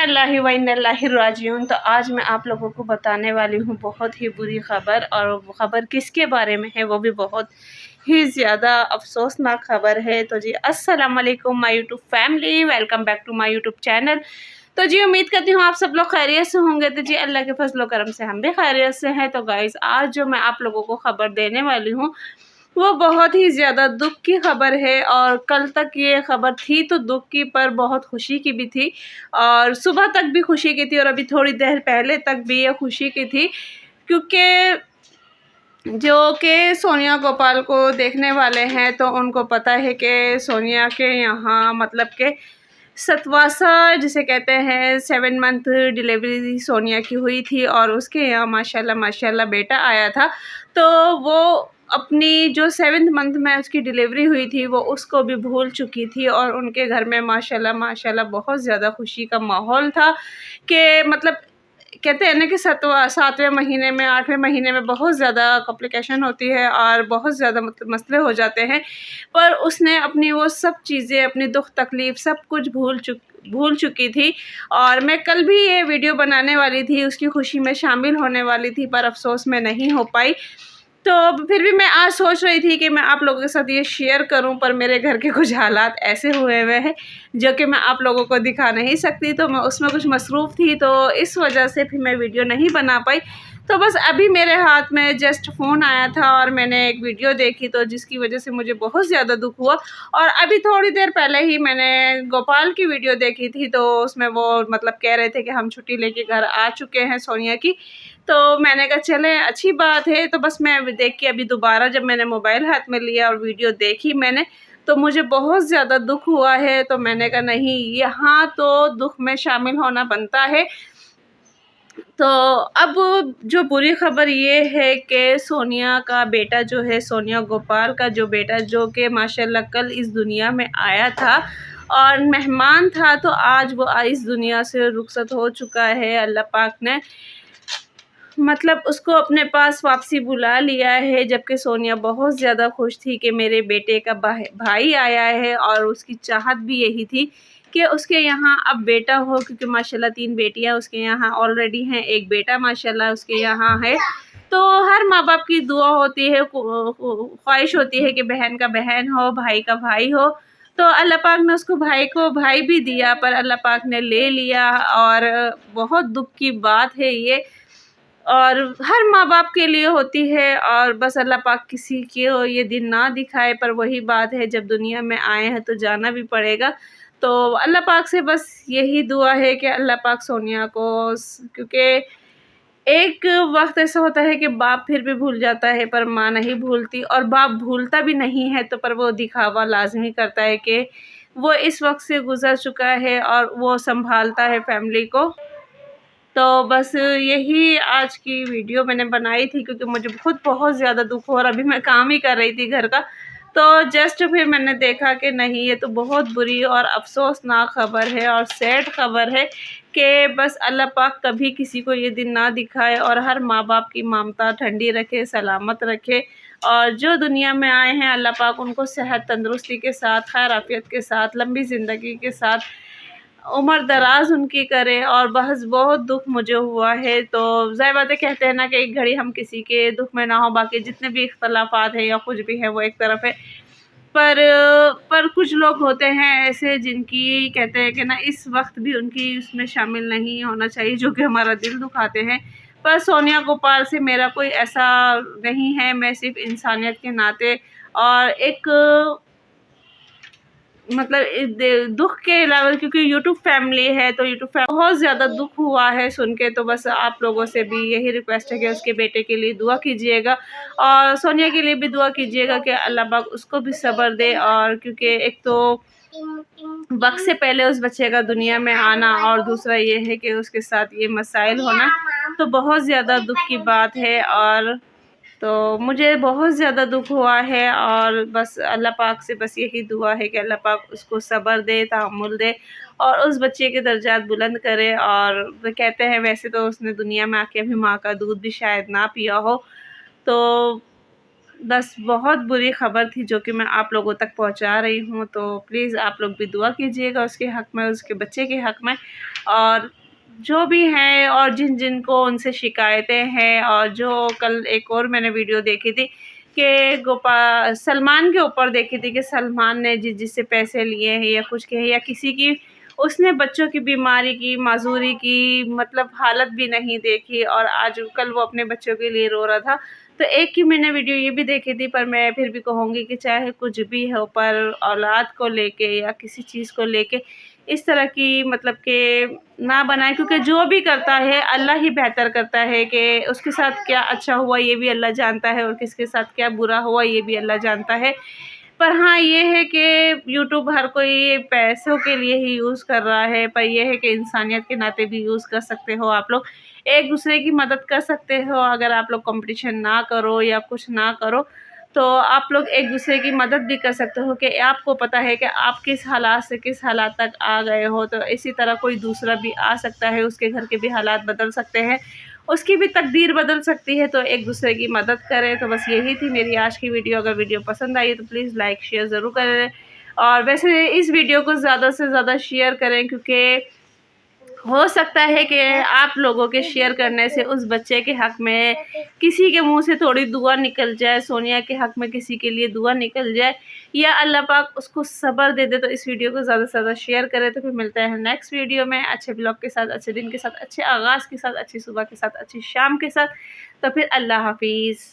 लिल्लाहि व इन्ना इलैहि राजिऊन। तो आज मैं आप लोगों को बताने वाली हूँ बहुत ही बुरी ख़बर, और वो ख़बर किसके बारे में है, वो भी बहुत ही ज़्यादा अफसोसनाक ख़बर है। तो जी अस्सलाम वालेकुम my YouTube family, welcome back to my YouTube channel. तो जी उम्मीद करती हूँ आप सब लोग खैरियत से होंगे। तो जी अल्लाह के फजल करम से हम भी खैरियत से हैं। तो गाइज़ आज जो मैं आप लोगों को ख़बर देने वाली हूँ वो बहुत ही ज़्यादा दुःख की ख़बर है, और कल तक ये ख़बर थी तो दुःख की, पर बहुत खुशी की भी थी, और सुबह तक भी खुशी की थी, और अभी थोड़ी देर पहले तक भी ये खुशी की थी, क्योंकि जो कि सोनिया गोपाल को देखने वाले हैं तो उनको पता है कि सोनिया के यहाँ मतलब के सतवासा जिसे कहते हैं 7 मंथ डिलीवरी सोनिया की हुई थी, और उसके यहाँ माशाल्लाह माशाल्लाह बेटा आया था। तो वो अपनी जो 7th मंथ में उसकी डिलीवरी हुई थी वो उसको भी भूल चुकी थी, और उनके घर में माशाल्लाह माशाल्लाह बहुत ज़्यादा खुशी का माहौल था। कि मतलब कहते हैं ना कि 7वें महीने में 8वें महीने में बहुत ज़्यादा कॉम्प्लिकेशन होती है और बहुत ज़्यादा मसले हो जाते हैं, पर उसने अपनी वो सब चीज़ें, अपनी दुख तकलीफ़ सब कुछ भूल चुकी थी। और मैं कल भी ये वीडियो बनाने वाली थी, उसकी खुशी में शामिल होने वाली थी, पर अफ़सोस मैं नहीं हो पाई। तो फिर भी मैं आज सोच रही थी कि मैं आप लोगों के साथ ये शेयर करूं, पर मेरे घर के कुछ हालात ऐसे हुए हुए हैं जो कि मैं आप लोगों को दिखा नहीं सकती, तो मैं उसमें कुछ मसरूफ़ थी, तो इस वजह से फिर मैं वीडियो नहीं बना पाई। तो बस अभी मेरे हाथ में जस्ट फ़ोन आया था और मैंने एक वीडियो देखी, तो जिसकी वजह से मुझे बहुत ज़्यादा दुख हुआ। और अभी थोड़ी देर पहले ही मैंने गोपाल की वीडियो देखी थी, तो उसमें वो मतलब कह रहे थे कि हम छुट्टी लेके घर आ चुके हैं सोनिया की। तो मैंने कहा चलें अच्छी बात है। तो बस मैं देख के अभी दोबारा जब मैंने मोबाइल हाथ में लिया और वीडियो देखी मैंने, तो मुझे बहुत ज़्यादा दुख हुआ है। तो मैंने कहा नहीं, यहाँ तो दुख में शामिल होना बनता है। तो अब जो बुरी ख़बर ये है कि सोनिया का बेटा जो है, सोनिया गोपाल का जो बेटा, जो कि माशाल्लाह कल इस दुनिया में आया था और मेहमान था, तो आज वो इस दुनिया से रुखसत हो चुका है। अल्लाह पाक ने मतलब उसको अपने पास वापसी बुला लिया है, जबकि सोनिया बहुत ज़्यादा खुश थी कि मेरे बेटे का भाई आया है, और उसकी चाहत भी यही थी कि उसके यहाँ अब बेटा हो, क्योंकि माशाल्लाह 3 बेटियां उसके यहाँ ऑलरेडी हैं, एक बेटा माशाल्लाह उसके यहाँ है। तो हर माँ बाप की दुआ होती है, ख्वाहिश होती है कि बहन का बहन हो, भाई का भाई हो। तो अल्लाह पाक ने उसको भाई को भाई भी दिया, पर अल्लाह पाक ने ले लिया, और बहुत दुख की बात है ये, और हर माँ बाप के लिए होती है, और बस अल्लाह पाक किसी को ये दिन ना दिखाए। पर वही बात है, जब दुनिया में आए हैं तो जाना भी पड़ेगा। तो अल्लाह पाक से बस यही दुआ है कि अल्लाह पाक सोनिया को, क्योंकि एक वक्त ऐसा होता है कि बाप फिर भी भूल जाता है पर माँ नहीं भूलती, और बाप भूलता भी नहीं है, तो पर वो दिखावा लाजमी करता है कि वो इस वक्त से गुजर चुका है और वो संभालता है फैमिली को। तो बस यही आज की वीडियो मैंने बनाई थी, क्योंकि मुझे खुद बहुत ज़्यादा दुख हो, और अभी मैं काम ही कर रही थी घर का, तो जस्ट फिर मैंने देखा कि नहीं, ये तो बहुत बुरी और अफसोसनाक ख़बर है और सैड ख़बर है कि बस अल्लाह पाक कभी किसी को ये दिन ना दिखाए, और हर माँ बाप की ममता ठंडी रखे, सलामत रखे, और जो दुनिया में आए हैं अल्लाह पाक उनको सेहत तंदुरुस्ती के साथ, खैर आफियत के साथ, लंबी ज़िंदगी के साथ उम्र दराज उनकी करे। और बस बहुत दुख मुझे हुआ है। तो ज़ाहिर बात है, कहते हैं ना कि एक घड़ी हम किसी के दुख में ना हो, बाकी जितने भी इख्तलाफात है या कुछ भी है वो एक तरफ है, पर कुछ लोग होते हैं ऐसे जिनकी कहते हैं कि ना इस वक्त भी उनकी उसमें शामिल नहीं होना चाहिए, जो कि हमारा दिल दुखाते हैं। पर सोनिया गोपाल से मेरा कोई ऐसा नहीं है, मैं सिर्फ इंसानियत के नाते और एक मतलब दुख के अलावा, क्योंकि यूट्यूब फैमिली है तो यूट्यूब फैमिली बहुत ज़्यादा दुख हुआ है सुन के। तो बस आप लोगों से भी यही रिक्वेस्ट है कि उसके बेटे के लिए दुआ कीजिएगा, और सोनिया के लिए भी दुआ कीजिएगा कि अल्लाह पाक उसको भी सब्र दे। और क्योंकि एक तो वक्त से पहले उस बच्चे का दुनिया में आना, और दूसरा ये है कि उसके साथ ये मसाइल होना, तो बहुत ज़्यादा दुख की बात है। और तो मुझे बहुत ज़्यादा दुख हुआ है, और बस अल्लाह पाक से बस यही दुआ है कि अल्लाह पाक उसको सब्र दे, तहम्मुल दे, और उस बच्चे के दर्जात बुलंद करे। और वो कहते हैं वैसे तो उसने दुनिया में आके अभी माँ का दूध भी शायद ना पिया हो, तो बस बहुत बुरी ख़बर थी जो कि मैं आप लोगों तक पहुंचा रही हूं। तो प्लीज़ आप लोग भी दुआ कीजिएगा उसके हक़ में, उसके बच्चे के हक़ में। और जो भी हैं और जिन जिन को उनसे शिकायतें हैं, और जो कल एक और मैंने वीडियो देखी थी कि सलमान के ऊपर देखी थी कि सलमान ने जिससे पैसे लिए हैं या कुछ कहे या किसी की, उसने बच्चों की बीमारी की, माजूरी की, मतलब हालत भी नहीं देखी, और आज कल वो अपने बच्चों के लिए रो रहा था। तो एक की मैंने वीडियो ये भी देखी थी, पर मैं फिर भी कहूँगी कि चाहे कुछ भी हो, पर औलाद को लेके या किसी चीज़ को लेके इस तरह की मतलब कि ना बनाए, क्योंकि जो भी करता है अल्लाह ही बेहतर करता है कि उसके साथ क्या अच्छा हुआ ये भी अल्लाह जानता है, और किसके साथ क्या बुरा हुआ ये भी अल्लाह जानता है। पर हाँ, ये है कि यूट्यूब हर कोई पैसों के लिए ही यूज़ कर रहा है, पर ये है कि इंसानियत के नाते भी यूज़ कर सकते हो आप लोग। एक दूसरे की मदद कर सकते हो, अगर आप लोग कंपटीशन ना करो या कुछ ना करो, तो आप लोग एक दूसरे की मदद भी कर सकते हो कि आपको पता है कि आप किस हालात से किस हालात तक आ गए हो, तो इसी तरह कोई दूसरा भी आ सकता है, उसके घर के भी हालात बदल सकते हैं, उसकी भी तकदीर बदल सकती है, तो एक दूसरे की मदद करें। तो बस यही थी मेरी आज की वीडियो। अगर वीडियो पसंद आई है तो प्लीज़ लाइक शेयर ज़रूर करें, और वैसे इस वीडियो को ज़्यादा से ज़्यादा शेयर करें, क्योंकि हो सकता है कि आप लोगों के शेयर करने से उस बच्चे के हक़ में किसी के मुंह से थोड़ी दुआ निकल जाए, सोनिया के हक़ में किसी के लिए दुआ निकल जाए, या अल्लाह पाक उसको सब्र दे दे। तो इस वीडियो को ज़्यादा से ज़्यादा शेयर करें। तो फिर मिलते हैं नेक्स्ट वीडियो में अच्छे ब्लॉग के साथ, अच्छे दिन के साथ, अच्छे आगाज़ के साथ, अच्छी सुबह के साथ, अच्छी शाम के साथ। तो फिर अल्लाह हाफिज़।